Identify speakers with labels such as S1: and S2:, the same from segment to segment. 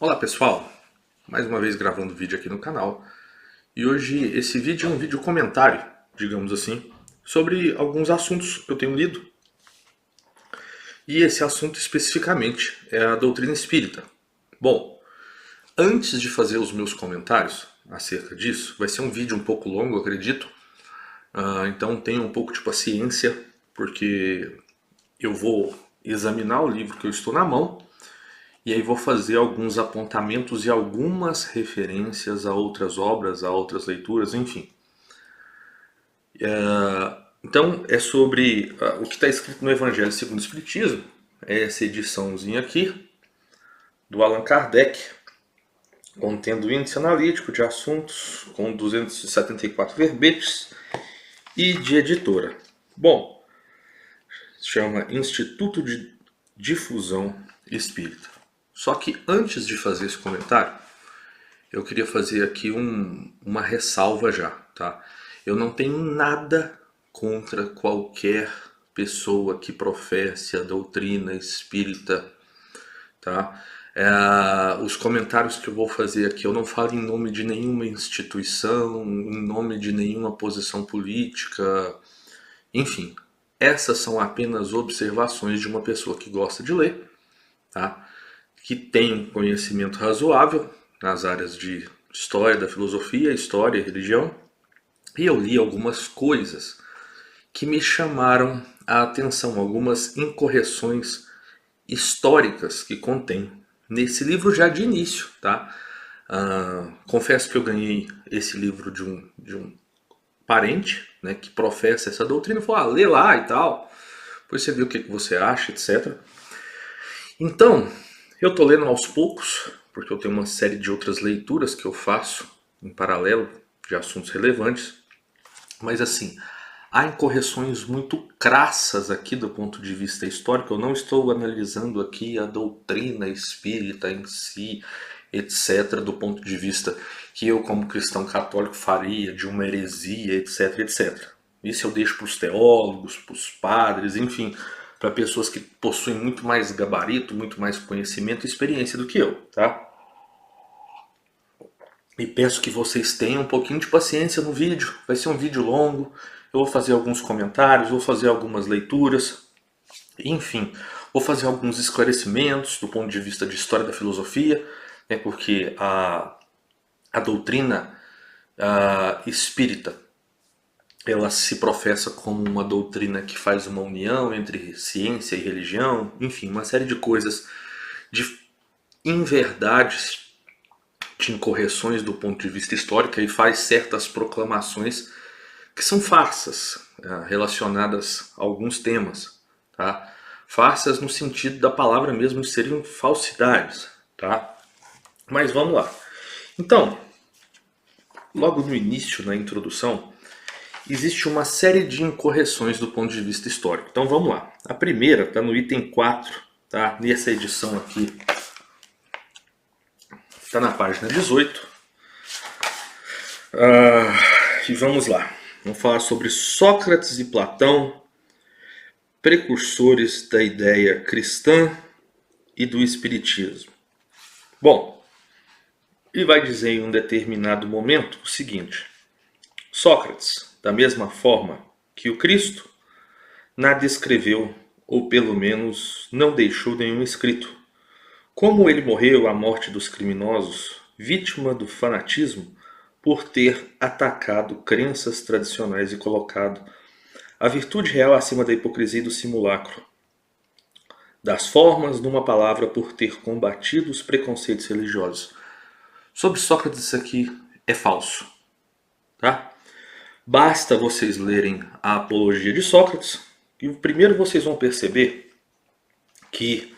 S1: Olá pessoal, mais uma vez gravando vídeo aqui no canal. E hoje esse vídeo é um vídeo comentário, digamos assim, sobre alguns assuntos que eu tenho lido. E esse assunto especificamente é a doutrina espírita. Bom, antes de fazer os meus comentários acerca disso, vai ser um vídeo um pouco longo, eu acredito. Então tenha um pouco de paciência, porque eu vou examinar o livro que eu estou na mão. E aí vou fazer alguns apontamentos e algumas referências a outras obras, a outras leituras, enfim. Então é sobre o que está escrito no Evangelho segundo o Espiritismo. É essa ediçãozinha aqui do Allan Kardec, contendo índice analítico de assuntos com 274 verbetes e de editora. Bom, se chama Instituto de Difusão Espírita. Só que antes de fazer esse comentário, eu queria fazer aqui uma ressalva já, tá? Eu não tenho nada contra qualquer pessoa que professe a doutrina espírita, tá? Os comentários que eu vou fazer aqui, eu não falo em nome de nenhuma instituição, em nome de nenhuma posição política, enfim. Essas são apenas observações de uma pessoa que gosta de ler, tá? Que tem um conhecimento razoável nas áreas de história da filosofia, história e religião, e eu li algumas coisas que me chamaram a atenção, algumas incorreções históricas que contém nesse livro já de início, tá? Confesso que eu ganhei esse livro de um parente, né, que professa essa doutrina, falou, lê lá e tal, depois você vê o que você acha, etc. Então, eu tô lendo aos poucos, porque eu tenho uma série de outras leituras que eu faço em paralelo de assuntos relevantes. Mas assim, há incorreções muito crassas aqui do ponto de vista histórico. Eu não estou analisando aqui a doutrina espírita em si, etc., do ponto de vista que eu, como cristão católico, faria de uma heresia, etc., etc. Isso eu deixo para os teólogos, para os padres, enfim, para pessoas que possuem muito mais gabarito, muito mais conhecimento e experiência do que eu, tá? E peço que vocês tenham um pouquinho de paciência no vídeo. Vai ser um vídeo longo. Eu vou fazer alguns comentários, vou fazer algumas leituras. Enfim, vou fazer alguns esclarecimentos do ponto de vista de história da filosofia, né, porque a doutrina espírita, ela se professa como uma doutrina que faz uma união entre ciência e religião, enfim, uma série de coisas, de inverdades, de incorreções do ponto de vista histórico, e faz certas proclamações que são farsas, relacionadas a alguns temas, tá? Farsas no sentido da palavra mesmo de serem falsidades, tá? Mas vamos lá. Então, logo no início, na introdução, existe uma série de incorreções do ponto de vista histórico. Então vamos lá. A primeira está no item 4, tá? Nessa edição aqui. Está na página 18. E vamos lá. Vamos falar sobre Sócrates e Platão, precursores da ideia cristã e do espiritismo. Bom, ele vai dizer em um determinado momento o seguinte: Sócrates, da mesma forma que o Cristo, nada escreveu, ou pelo menos não deixou nenhum escrito. Como ele morreu à morte dos criminosos, vítima do fanatismo, por ter atacado crenças tradicionais e colocado a virtude real acima da hipocrisia e do simulacro. Das formas, numa palavra, por ter combatido os preconceitos religiosos. Sobre Sócrates, isso aqui é falso, tá? Basta vocês lerem a Apologia de Sócrates, e primeiro vocês vão perceber que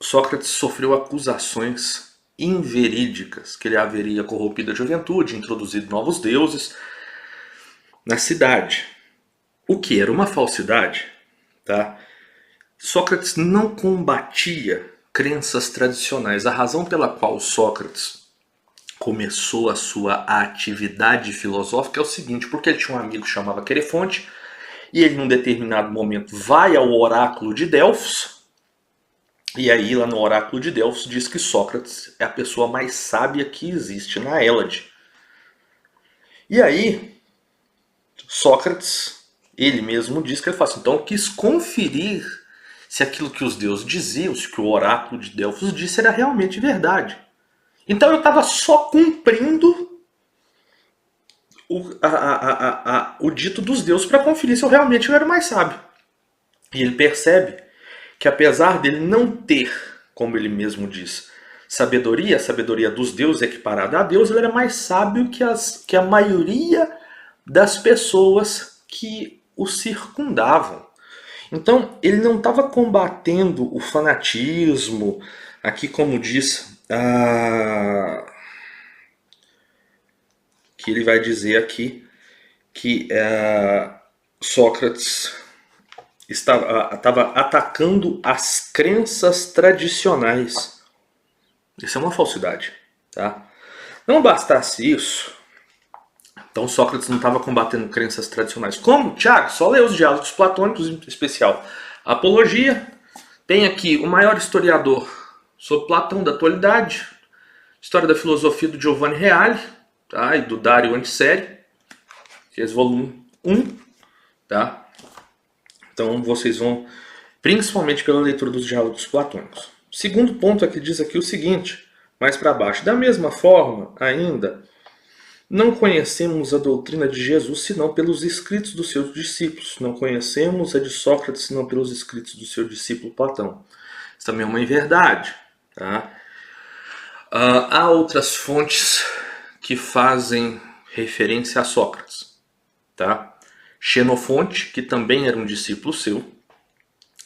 S1: Sócrates sofreu acusações inverídicas, que ele haveria corrompido a juventude, introduzido novos deuses na cidade, o que era uma falsidade, tá? Sócrates não combatia crenças tradicionais. A razão pela qual Sócrates começou a sua atividade filosófica é o seguinte: porque ele tinha um amigo que chamava Querefonte, e ele num determinado momento vai ao oráculo de Delfos E aí, lá no Oráculo de Delfos, diz que Sócrates é a pessoa mais sábia que existe na Hélade. E aí, Sócrates, ele mesmo diz que ele fala assim, então eu quis conferir se aquilo que os deuses diziam, se o que o Oráculo de Delfos disse era realmente verdade. Então eu estava só cumprindo o dito dos deuses para conferir se eu realmente era o mais sábio. E ele percebe que apesar dele não ter, como ele mesmo diz, sabedoria, a sabedoria dos deuses equiparada a Deus, ele era mais sábio que a maioria das pessoas que o circundavam. Então, ele não estava combatendo o fanatismo, aqui como diz, que ele vai dizer aqui, que Sócrates estava atacando as crenças tradicionais. Isso é uma falsidade. Tá? Não bastasse isso, então Sócrates não estava combatendo crenças tradicionais. Como? Tiago, só lê os diálogos platônicos, em especial Apologia. Tem aqui o maior historiador sobre Platão da atualidade, História da Filosofia do Giovanni Reale, tá? E do Dario Antiseri, que é esse volume 1. Tá? Então vocês vão, principalmente pela leitura dos diálogos platônicos. Segundo ponto aqui diz aqui o seguinte, mais para baixo. Da mesma forma, ainda, não conhecemos a doutrina de Jesus senão pelos escritos dos seus discípulos. Não conhecemos a de Sócrates senão pelos escritos do seu discípulo Platão. Isso também é uma inverdade. Tá? Há outras fontes que fazem referência a Sócrates. Tá? Xenofonte, que também era um discípulo seu,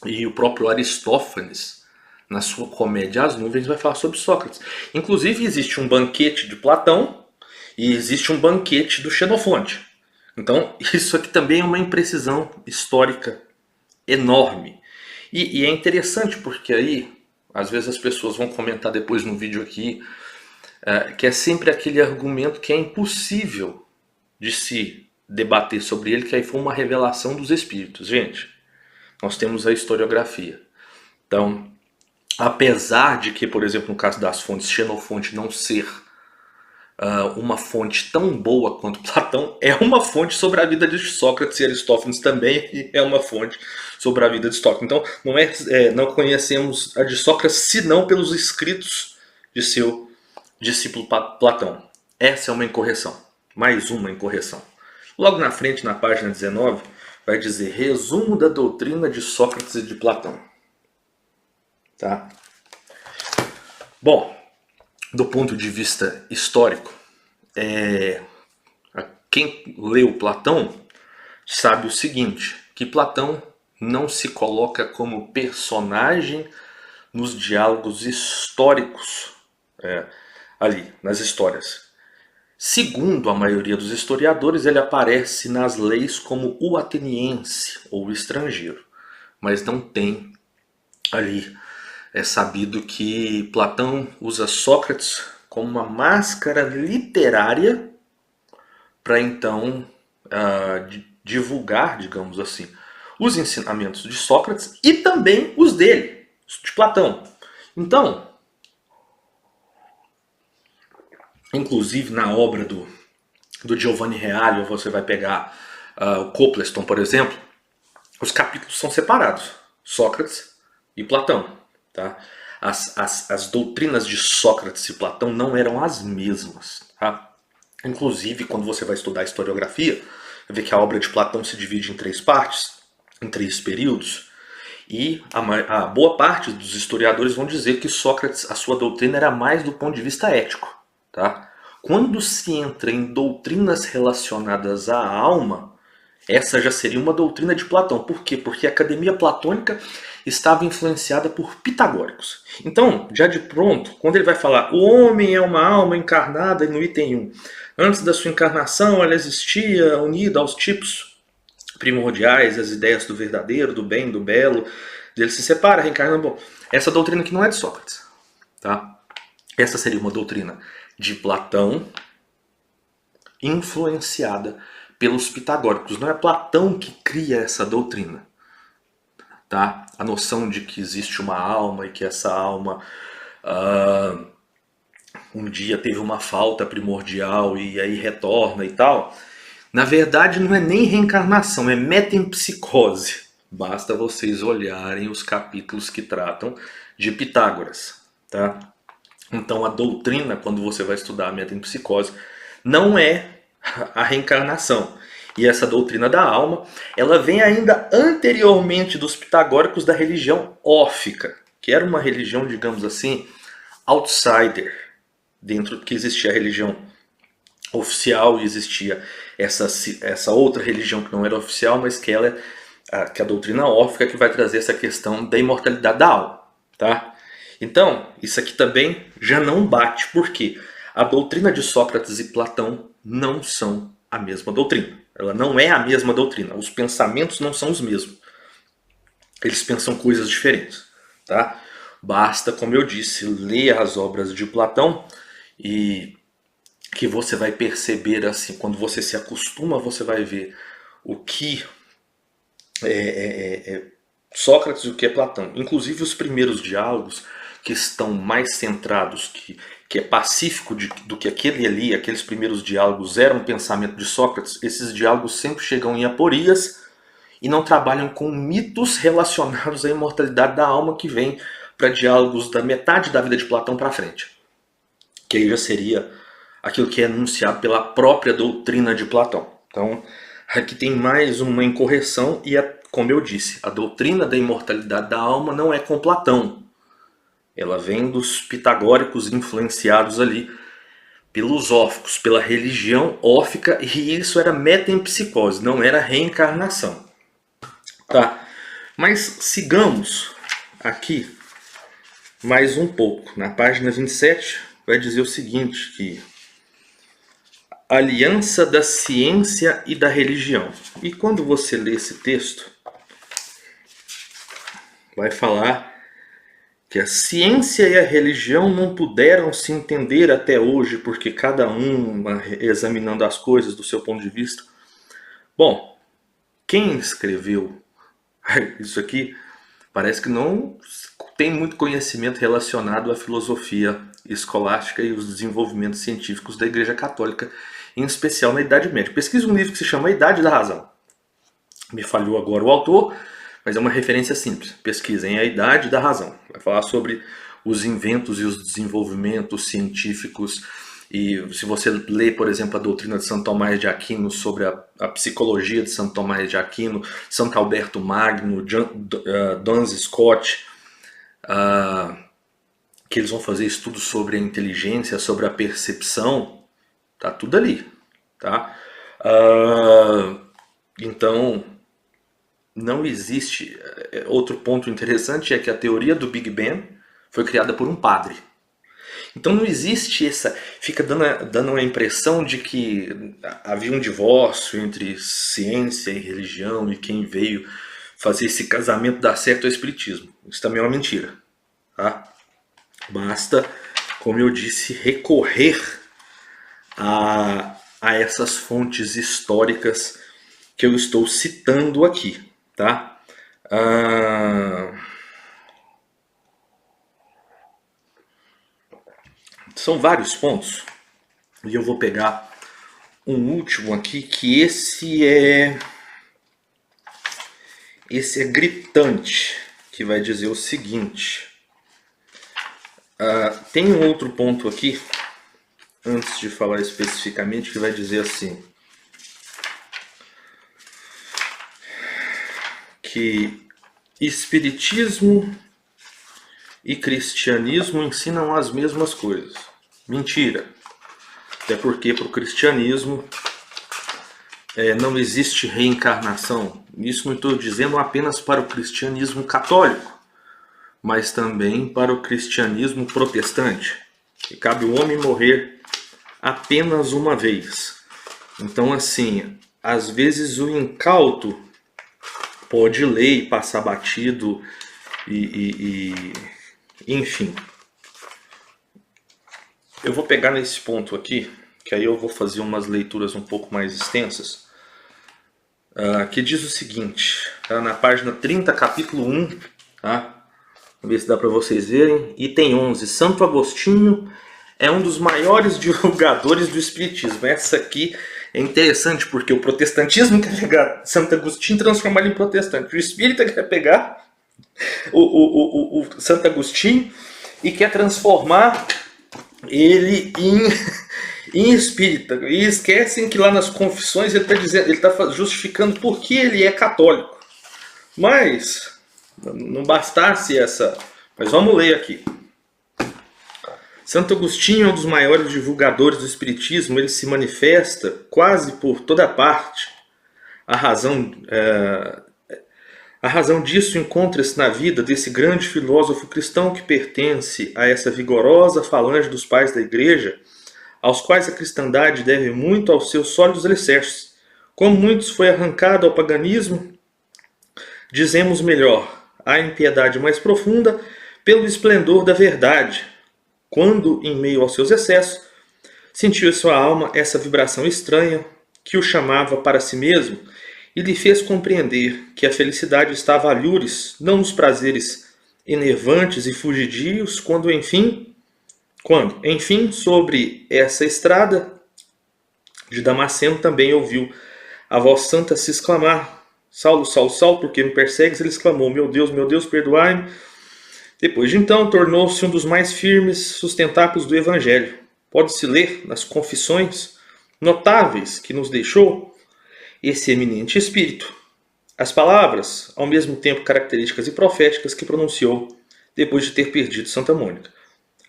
S1: e o próprio Aristófanes, na sua Comédia às Nuvens, vai falar sobre Sócrates. Inclusive, existe um banquete de Platão e existe um banquete do Xenofonte. Então, isso aqui também é uma imprecisão histórica enorme. E é interessante porque aí, às vezes as pessoas vão comentar depois no vídeo aqui, que é sempre aquele argumento que é impossível de se debater sobre ele, que aí foi uma revelação dos espíritos. Gente, nós temos a historiografia. Então, apesar de que, por exemplo, no caso das fontes, Xenofonte não ser uma fonte tão boa quanto Platão, é uma fonte sobre a vida de Sócrates, e Aristófanes também é uma fonte sobre a vida de Sócrates. Então, não conhecemos a de Sócrates senão pelos escritos de seu discípulo Platão. Essa é uma incorreção. Mais uma incorreção. Logo na frente, na página 19, vai dizer resumo da doutrina de Sócrates e de Platão. Tá? Bom, do ponto de vista histórico, quem leu Platão sabe o seguinte, que Platão não se coloca como personagem nos diálogos históricos ali, nas histórias. Segundo a maioria dos historiadores, ele aparece nas leis como o ateniense ou o estrangeiro, mas não tem ali. É sabido que Platão usa Sócrates como uma máscara literária para então divulgar, digamos assim, os ensinamentos de Sócrates e também os dele, de Platão. Então, inclusive na obra do Giovanni Reale, você vai pegar o Copleston, por exemplo, os capítulos são separados, Sócrates e Platão. Tá? As doutrinas de Sócrates e Platão não eram as mesmas. Tá? Inclusive, quando você vai estudar historiografia, você vê que a obra de Platão se divide em 3 partes, em 3 períodos, e a boa parte dos historiadores vão dizer que Sócrates, a sua doutrina era mais do ponto de vista ético. Tá? Quando se entra em doutrinas relacionadas à alma, essa já seria uma doutrina de Platão. Por quê? Porque a academia platônica estava influenciada por pitagóricos. Então, já de pronto, quando ele vai falar o homem é uma alma encarnada, no item 1, antes da sua encarnação ela existia unida aos tipos primordiais, as ideias do verdadeiro, do bem, do belo, ele se separa, reencarna. Bom, essa doutrina aqui não é de Sócrates. Tá? Essa seria uma doutrina de Platão influenciada pelos pitagóricos. Não é Platão que cria essa doutrina. tá? A noção de que existe uma alma e que essa alma um dia teve uma falta primordial e aí retorna e tal. Na verdade, não é nem reencarnação, é metempsicose. Basta vocês olharem os capítulos que tratam de Pitágoras, tá? Então a doutrina, quando você vai estudar a metempsicose, não é a reencarnação. E essa doutrina da alma, ela vem ainda anteriormente dos pitagóricos da religião ófica, que era uma religião, digamos assim, outsider, dentro do que existia a religião oficial e existia essa outra religião que não era oficial, mas que ela que a doutrina ófica que vai trazer essa questão da imortalidade da alma, tá? Então, isso aqui também já não bate, porque a doutrina de Sócrates e Platão não são a mesma doutrina. Ela não é a mesma doutrina. Os pensamentos não são os mesmos. Eles pensam coisas diferentes, tá? Basta, como eu disse, ler as obras de Platão e que você vai perceber assim, quando você se acostuma, você vai ver o que é Sócrates e o que é Platão. Inclusive os primeiros diálogos que estão mais centrados, que é pacífico do que aquele ali, aqueles primeiros diálogos eram um pensamento de Sócrates, esses diálogos sempre chegam em aporias e não trabalham com mitos relacionados à imortalidade da alma que vem para diálogos da metade da vida de Platão para frente. Que aí já seria aquilo que é enunciado pela própria doutrina de Platão. Então, aqui tem mais uma incorreção e, como eu disse, a doutrina da imortalidade da alma não é com Platão. Ela vem dos pitagóricos influenciados ali pelos óficos, pela religião ófica, e isso era metempsicose, não era reencarnação. Tá, mas sigamos aqui mais um pouco. Na página 27 vai dizer o seguinte, que aliança da ciência e da religião. E quando você lê esse texto, vai falar que a ciência e a religião não puderam se entender até hoje, porque cada um examinando as coisas do seu ponto de vista. Bom, quem escreveu isso aqui parece que não tem muito conhecimento relacionado à filosofia escolástica e os desenvolvimentos científicos da Igreja Católica, em especial na Idade Média. Pesquisa um livro que se chama A Idade da Razão. Me falhou agora o autor, mas é uma referência simples. Pesquisem A Idade da Razão. Vai falar sobre os inventos e os desenvolvimentos científicos. E se você lê, por exemplo, a doutrina de Santo Tomás de Aquino sobre a psicologia de Santo Tomás de Aquino, Santo Alberto Magno, Duns Scott, que eles vão fazer estudos sobre a inteligência, sobre a percepção, tá tudo ali, tá? Então, não existe. Outro ponto interessante é que a teoria do Big Bang foi criada por um padre. Então não existe essa... Fica dando a impressão de que havia um divórcio entre ciência e religião e quem veio fazer esse casamento dar certo é o espiritismo. Isso também é uma mentira. Tá? Basta, como eu disse, recorrer a essas fontes históricas que eu estou citando aqui. Tá? São vários pontos, e eu vou pegar um último aqui, que esse é gritante, que vai dizer o seguinte. Tem um outro ponto aqui, antes de falar especificamente, que vai dizer assim, que espiritismo e cristianismo ensinam as mesmas coisas. Mentira. Até porque para o cristianismo não existe reencarnação. Isso não estou dizendo apenas para o cristianismo católico, mas também para o cristianismo protestante. Que cabe o homem morrer apenas uma vez. Então, assim, às vezes o incauto pode ler e passar batido enfim. Eu vou pegar nesse ponto aqui, que aí eu vou fazer umas leituras um pouco mais extensas. que diz o seguinte, na página 30, capítulo 1, tá? Vamos ver se dá para vocês verem. Item 11. Santo Agostinho é um dos maiores divulgadores do Espiritismo. Essa aqui é interessante porque o protestantismo quer pegar Santo Agostinho e transformar ele em protestante. O espírita quer pegar o Santo Agostinho e quer transformar ele em espírita. E esquecem que lá nas confissões ele está justificando por que ele é católico. Mas não bastasse essa... Mas vamos ler aqui. Santo Agostinho é um dos maiores divulgadores do Espiritismo. Ele se manifesta quase por toda parte. A razão disso encontra-se na vida desse grande filósofo cristão que pertence a essa vigorosa falange dos pais da Igreja, aos quais a cristandade deve muito aos seus sólidos alicerces. Como muitos foi arrancado ao paganismo, dizemos melhor, à impiedade mais profunda, pelo esplendor da verdade, quando, em meio aos seus excessos, sentiu em sua alma essa vibração estranha que o chamava para si mesmo e lhe fez compreender que a felicidade estava a alhures, não nos prazeres enervantes e fugidios, quando, enfim, sobre essa estrada de Damasceno também ouviu a voz santa se exclamar: Saulo, Saulo, Saulo, por que me persegues? Ele exclamou: meu Deus, perdoai-me. Depois de então, tornou-se um dos mais firmes sustentáculos do Evangelho. Pode-se ler nas confissões notáveis que nos deixou esse eminente espírito. As palavras, ao mesmo tempo características e proféticas, que pronunciou depois de ter perdido Santa Mônica.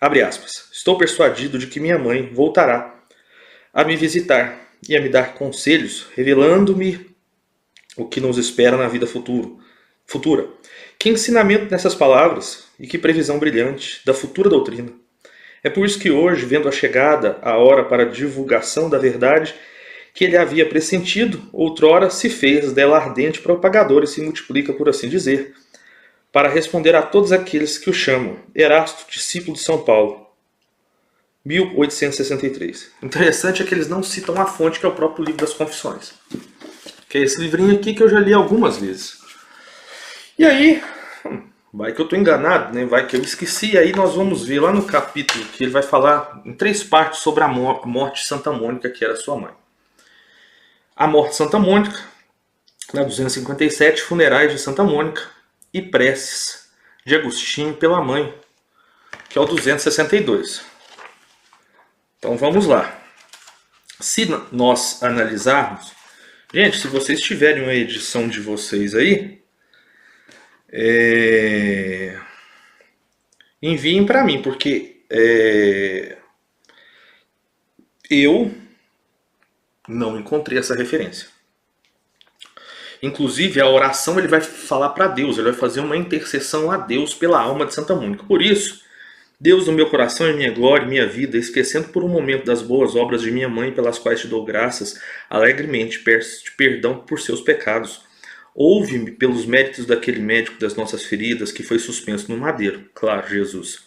S1: Abre aspas. Estou persuadido de que minha mãe voltará a me visitar e a me dar conselhos, revelando-me o que nos espera na vida futura. Que ensinamento nessas palavras e que previsão brilhante da futura doutrina. É por isso que hoje, vendo a chegada a hora para a divulgação da verdade que ele havia pressentido, outrora se fez dela ardente propagador e se multiplica, por assim dizer, para responder a todos aqueles que o chamam. Erasto, discípulo de São Paulo, 1863. Interessante é que eles não citam a fonte, que é o próprio livro das Confissões. Que é esse livrinho aqui que eu já li algumas vezes. E aí, vai que eu estou enganado, né? Vai que eu esqueci. Aí nós vamos ver lá no capítulo que ele vai falar em 3 partes sobre a morte de Santa Mônica, que era sua mãe. A morte de Santa Mônica, na 257, funerais de Santa Mônica e preces de Agostinho pela mãe, que é o 262. Então vamos lá. Se nós analisarmos... Gente, se vocês tiverem uma edição de vocês aí, enviem para mim, porque eu não encontrei essa referência. Inclusive, a oração ele vai falar para Deus, ele vai fazer uma intercessão a Deus pela alma de Santa Mônica. Por isso, Deus no meu coração é minha glória e minha vida, esquecendo por um momento das boas obras de minha mãe, pelas quais te dou graças, alegremente peço-te perdão por seus pecados. Ouve-me pelos méritos daquele médico das nossas feridas que foi suspenso no madeiro, claro, Jesus,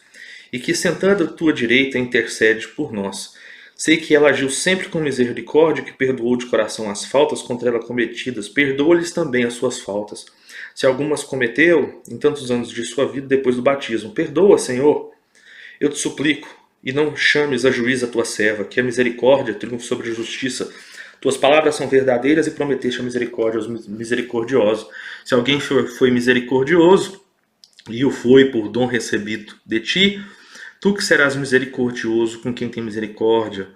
S1: e que sentando à tua direita intercede por nós. Sei que ela agiu sempre com misericórdia, que perdoou de coração as faltas contra ela cometidas, perdoa-lhes também as suas faltas. Se algumas cometeu em tantos anos de sua vida depois do batismo, perdoa, Senhor. Eu te suplico, e não chames a juíza a tua serva, que a misericórdia triunfe sobre a justiça. Tuas palavras são verdadeiras e prometeste a misericórdia aos misericordiosos. Se alguém foi misericordioso, e o foi por dom recebido de ti, tu que serás misericordioso com quem tem misericórdia,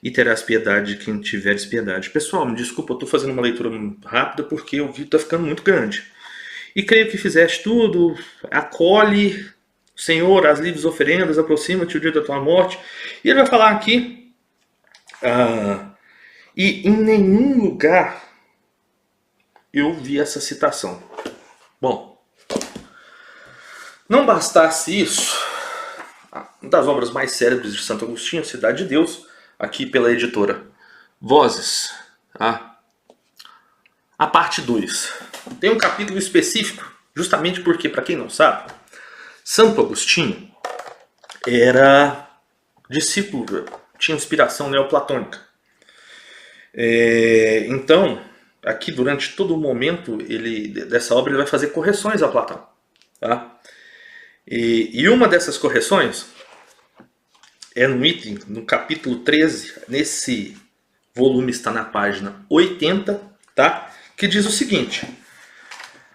S1: e terás piedade de quem tiveres piedade. Pessoal, me desculpa, eu estou fazendo uma leitura rápida porque o vídeo está ficando muito grande. E creio que fizeste tudo, acolhe, Senhor, as livres oferendas, aproxima-te o dia da tua morte. E ele vai falar aqui, e em nenhum lugar eu vi essa citação. Bom, não bastasse isso, uma das obras mais célebres de Santo Agostinho, Cidade de Deus, aqui pela editora Vozes, a parte 2. Tem um capítulo específico, justamente porque, para quem não sabe, Santo Agostinho era discípulo, tinha inspiração neoplatônica. Então, aqui durante todo o momento dessa obra ele vai fazer correções a Platão. Tá? E uma dessas correções é no item, no capítulo 13, nesse volume está na página 80, tá? Que diz o seguinte: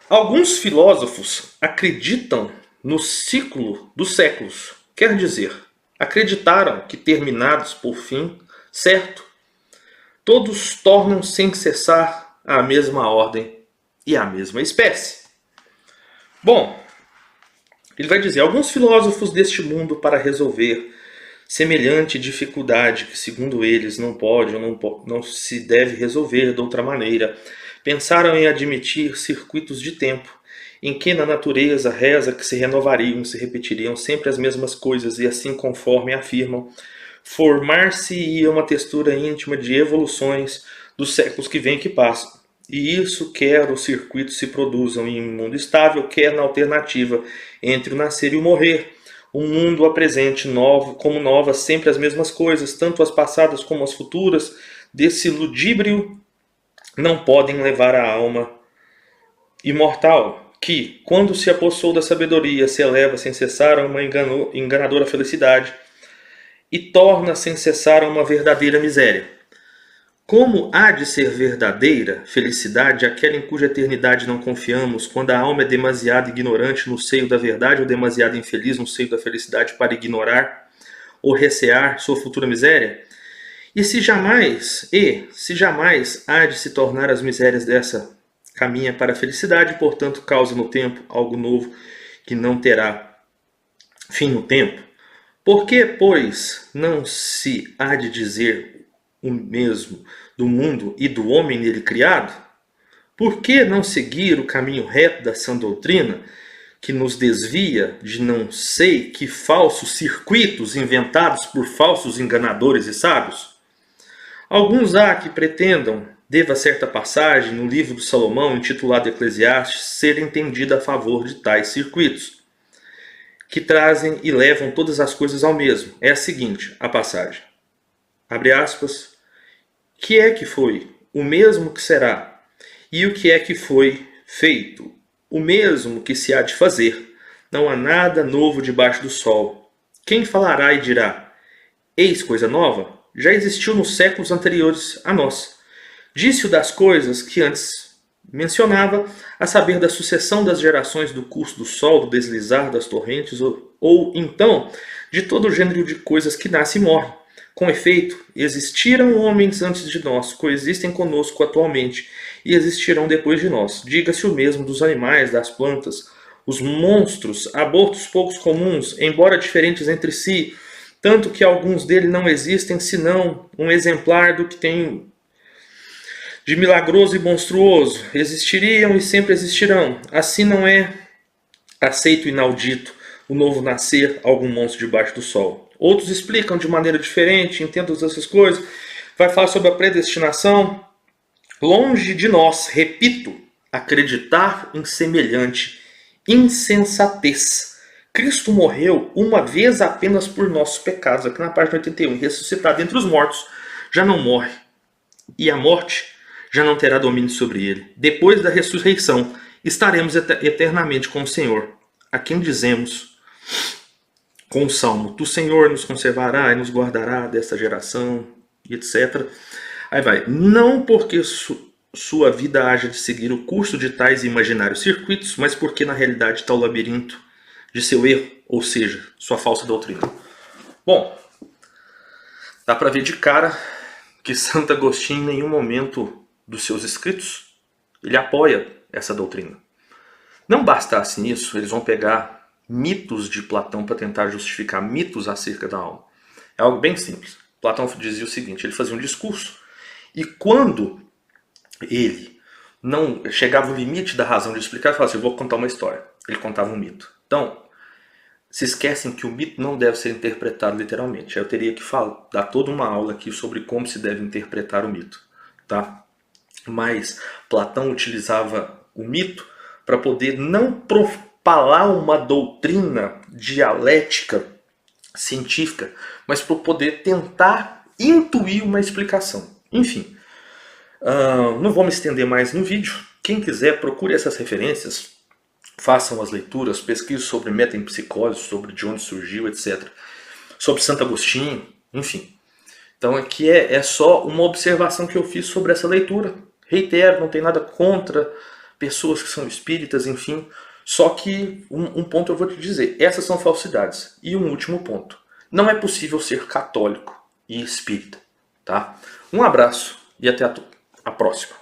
S1: alguns filósofos acreditam no ciclo dos séculos, quer dizer, acreditaram que terminados por fim certo, todos tornam sem cessar a mesma ordem e a mesma espécie. Bom, ele vai dizer, alguns filósofos deste mundo, para resolver semelhante dificuldade que, segundo eles, não pode ou não se deve resolver de outra maneira, pensaram em admitir circuitos de tempo, em que na natureza reza que se renovariam, se repetiriam sempre as mesmas coisas, e assim, conforme afirmam, formar-se-ia uma textura íntima de evoluções dos séculos que vêm e que passam. E isso quer os circuitos se produzam em um mundo estável, quer na alternativa entre o nascer e o morrer. Um mundo apresente novo, como novas, sempre as mesmas coisas, tanto as passadas como as futuras, desse ludíbrio não podem levar a alma imortal, que, quando se apossou da sabedoria, se eleva sem cessar a uma enganadora felicidade, e torna sem cessar a uma verdadeira miséria. Como há de ser verdadeira felicidade aquela em cuja eternidade não confiamos, quando a alma é demasiado ignorante no seio da verdade ou demasiado infeliz no seio da felicidade para ignorar ou recear sua futura miséria? E se jamais há de se tornar as misérias dessa caminha para a felicidade, portanto causa no tempo algo novo que não terá fim no tempo? Por que, pois, não se há de dizer o mesmo do mundo e do homem nele criado? Por que não seguir o caminho reto da sã doutrina, que nos desvia de não sei que falsos circuitos inventados por falsos enganadores e sábios? Alguns há que pretendam, deva certa passagem no livro do Salomão, intitulado Eclesiastes, ser entendida a favor de tais circuitos, que trazem e levam todas as coisas ao mesmo. É a seguinte, a passagem. Abre aspas. Que é que foi? O mesmo que será. E o que é que foi feito? O mesmo que se há de fazer. Não há nada novo debaixo do sol. Quem falará e dirá, eis coisa nova? Já existiu nos séculos anteriores a nós. Disse-o das coisas que antes mencionava, a saber da sucessão das gerações, do curso do sol, do deslizar das torrentes, ou então de todo o gênero de coisas que nascem e morrem. Com efeito, existiram homens antes de nós, coexistem conosco atualmente e existirão depois de nós. Diga-se o mesmo dos animais, das plantas, os monstros, abortos poucos comuns, embora diferentes entre si, tanto que alguns deles não existem senão um exemplar do que tem de milagroso e monstruoso. Existiriam e sempre existirão. Assim não é aceito inaudito o novo nascer algum monstro debaixo do sol. Outros explicam de maneira diferente, entendam essas coisas. Vai falar sobre a predestinação. Longe de nós, repito, acreditar em semelhante insensatez. Cristo morreu uma vez apenas por nossos pecados, aqui na página 81, ressuscitado entre os mortos, já não morre. E a morte já não terá domínio sobre ele. Depois da ressurreição, estaremos eternamente com o Senhor, a quem dizemos com o Salmo, tu, Senhor, nos conservará e nos guardará desta geração, etc. Aí vai, não porque sua vida haja de seguir o curso de tais imaginários circuitos, mas porque na realidade está o labirinto de seu erro, ou seja, sua falsa doutrina. Bom, dá para ver de cara que Santo Agostinho em nenhum momento dos seus escritos ele apoia essa doutrina. Não bastasse nisso, eles vão pegar mitos de Platão para tentar justificar mitos acerca da alma. É algo bem simples. Platão dizia o seguinte, ele fazia um discurso e quando ele não chegava no limite da razão de explicar, ele falava assim, eu vou contar uma história. Ele contava um mito. Então, se esquecem que o mito não deve ser interpretado literalmente. Eu teria que dar toda uma aula aqui sobre como se deve interpretar o mito. Tá? Mas Platão utilizava o mito para poder não propalar uma doutrina dialética científica, mas para poder tentar intuir uma explicação. Enfim, Não vou me estender mais no vídeo. Quem quiser, procure essas referências, façam as leituras, pesquise sobre metempsicose, sobre de onde surgiu, etc. Sobre Santo Agostinho, enfim. Então aqui é só uma observação que eu fiz sobre essa leitura. Reitero, não tem nada contra pessoas que são espíritas, enfim. Só que um ponto eu vou te dizer, essas são falsidades. E um último ponto, não é possível ser católico e espírita. Tá? Um abraço e até a próxima.